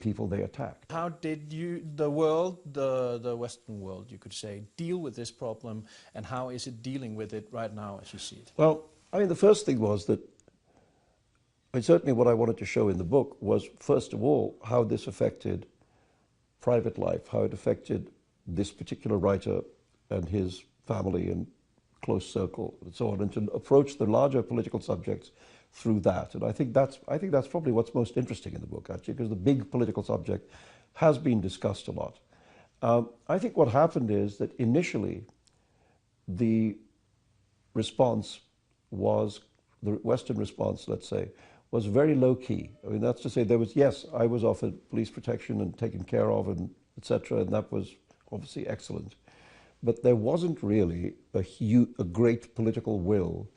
people they attacked. How did the Western world, you could say, deal with this problem, and how is it dealing with it right now as you see it? Well, I mean, the first thing was that, certainly what I wanted to show in the book was, first of all, how this affected private life, how it affected this particular writer and his family and close circle and so on, and to approach the larger political subjects through that. And I think that's probably what's most interesting in the book, actually, because the big political subject has been discussed a lot. I think what happened is that initially the response was, the Western response, let's say, was very low-key. I mean, that's to say, there was, yes, I was offered police protection and taken care of, and etc., and that was obviously excellent. But there wasn't really a great political will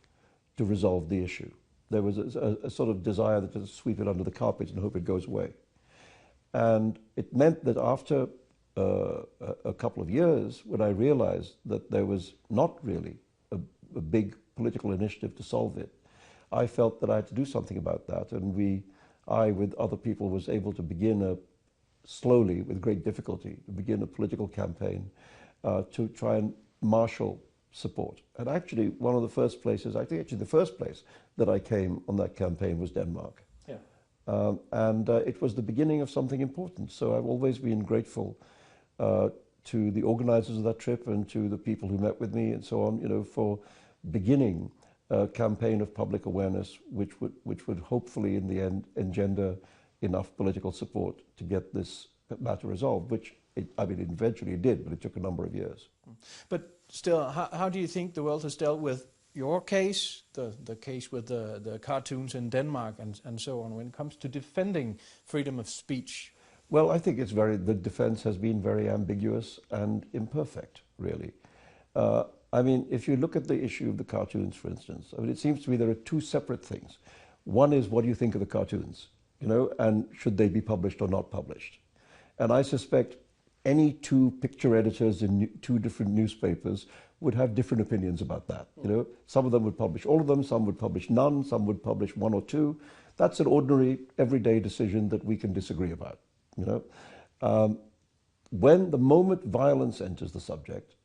to resolve the issue. There was a sort of desire to sweep it under the carpet and hope it goes away. And it meant that after a couple of years, when I realized that there was not really a big political initiative to solve it, I felt that I had to do something about that. And I, with other people, was able to begin slowly, with great difficulty, to begin a political campaign to try and marshal support. And actually, one of the first places, I think actually the first place that I came on that campaign was Denmark. Yeah. And it was the beginning of something important. So I've always been grateful to the organizers of that trip and to the people who met with me and so on, for beginning a campaign of public awareness, which would hopefully in the end engender enough political support to get this matter resolved, which it eventually did, but it took a number of years. But still, how do you think the world has dealt with your case, the case with the cartoons in Denmark and so on, when it comes to defending freedom of speech? Well, I think the defense has been very ambiguous and imperfect, really. If you look at the issue of the cartoons, for instance, it seems to me there are two separate things. One is, what do you think of the cartoons? And should they be published or not published? And I suspect any two picture editors in two different newspapers would have different opinions about that. Some of them would publish all of them, some would publish none, some would publish one or two. That's an ordinary, everyday decision that we can disagree about. When the moment violence enters the subject,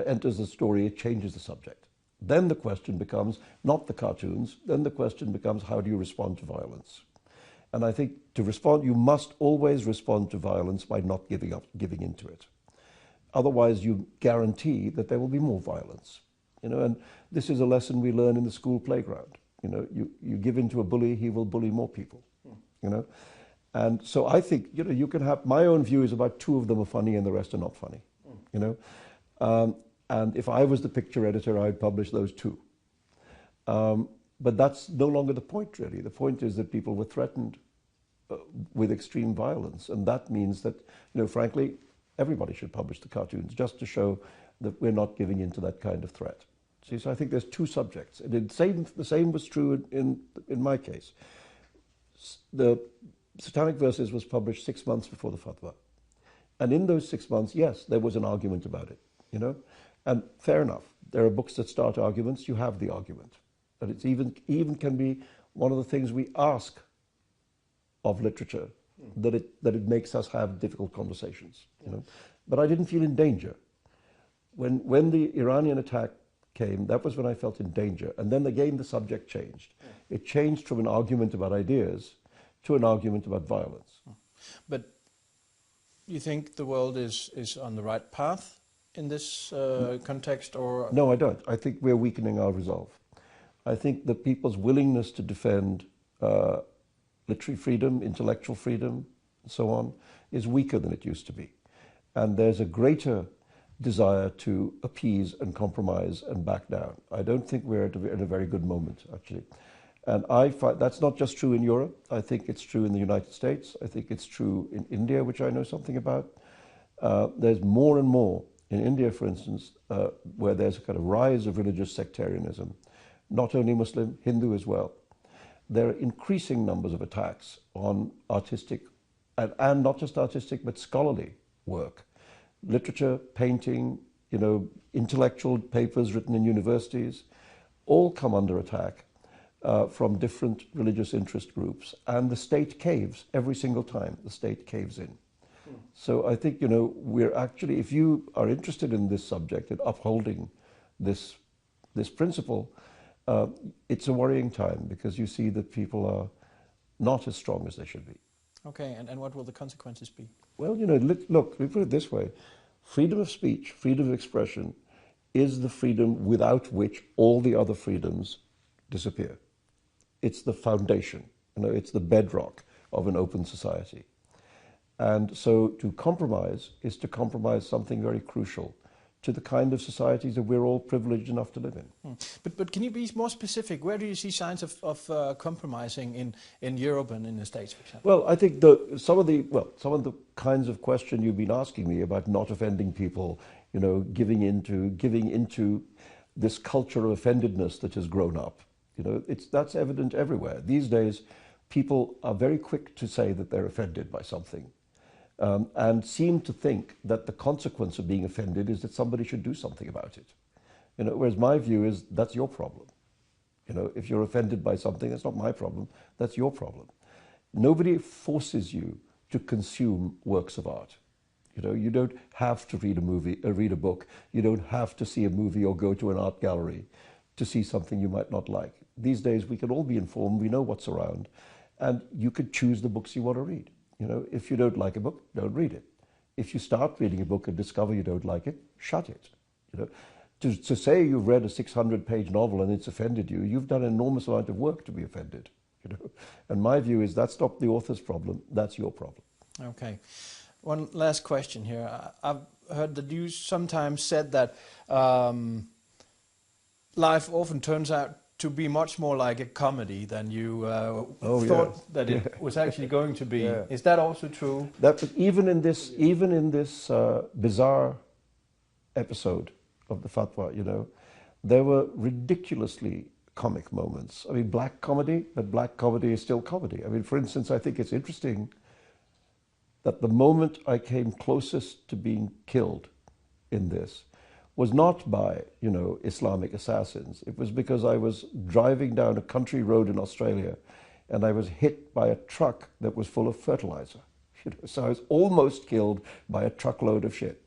enters the story, it changes the subject. Then the question becomes not the cartoons, then the question becomes, how do you respond to violence? And I think to respond, you must always respond to violence by not giving into it. Otherwise, you guarantee that there will be more violence. And this is a lesson we learn in the school playground. You give in to a bully, he will bully more people. And so I think, you can have, my own view is about two of them are funny and the rest are not funny. And if I was the picture editor, I'd publish those two. But that's no longer the point, really. The point is that people were threatened with extreme violence. And that means that, frankly, everybody should publish the cartoons, just to show that we're not giving in to that kind of threat. See, so I think there's two subjects. And the same was true in my case. The Satanic Verses was published 6 months before the fatwa. And in those 6 months, yes, there was an argument about it, And fair enough. There are books that start arguments. You have the argument. And it's even can be one of the things we ask of literature, that it makes us have difficult conversations. But I didn't feel in danger. When the Iranian attack came, that was when I felt in danger. And then again the subject changed. It changed from an argument about ideas to an argument about violence. But you think the world is on the right path in this context, or? No, I don't. I think we're weakening our resolve. I think that people's willingness to defend literary freedom, intellectual freedom, and so on, is weaker than it used to be. And there's a greater desire to appease and compromise and back down. I don't think we're at a very good moment, actually. And I find that's not just true in Europe. I think it's true in the United States. I think it's true in India, which I know something about. There's more and more in India, for instance, where there's a kind of rise of religious sectarianism, not only Muslim, Hindu as well. There are increasing numbers of attacks on artistic, and not just artistic, but scholarly work. Literature, painting, intellectual papers written in universities, all come under attack from different religious interest groups, and the state caves every single time. The state caves in. So I think, we're actually, if you are interested in this subject and upholding this principle, it's a worrying time, because you see that people are not as strong as they should be. Okay, and what will the consequences be? Well, look, we put it this way. Freedom of speech, freedom of expression is the freedom without which all the other freedoms disappear. It's the foundation, it's the bedrock of an open society. And so to compromise is to compromise something very crucial to the kind of societies that we're all privileged enough to live in. But can you be more specific? Where do you see signs of compromising in Europe and in the States, for example? Well, I think some of the kinds of question you've been asking me about not offending people, giving into this culture of offendedness that has grown up, that's evident everywhere. These days, people are very quick to say that they're offended by something. And seem to think that the consequence of being offended is that somebody should do something about it. Whereas my view is that's your problem. If you're offended by something, that's not my problem, that's your problem. Nobody forces you to consume works of art. You don't have to read read a book. You don't have to see a movie or go to an art gallery to see something you might not like. These days we can all be informed, we know what's around, and you could choose the books you want to read. If you don't like a book, don't read it. If you start reading a book and discover you don't like it, shut it. To say you've read a 600-page novel and it's offended you, you've done an enormous amount of work to be offended. And my view is that's not the author's problem, that's your problem. Okay. One last question here. I've heard that you sometimes said that life often turns out to be much more like a comedy than you thought that it was actually going to be. Yeah. Is that also true? Even in this bizarre episode of the fatwa, there were ridiculously comic moments. I mean, black comedy, but black comedy is still comedy. I mean, for instance, I think it's interesting that the moment I came closest to being killed in this was not by, Islamic assassins. It was because I was driving down a country road in Australia and I was hit by a truck that was full of fertilizer. So I was almost killed by a truckload of shit.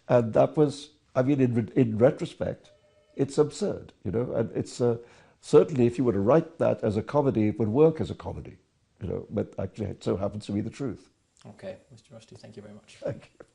And that was, in retrospect, it's absurd, and it's certainly if you were to write that as a comedy, it would work as a comedy, but actually it so happens to be the truth. Okay, Mr. Rushdie, thank you very much. Thank you.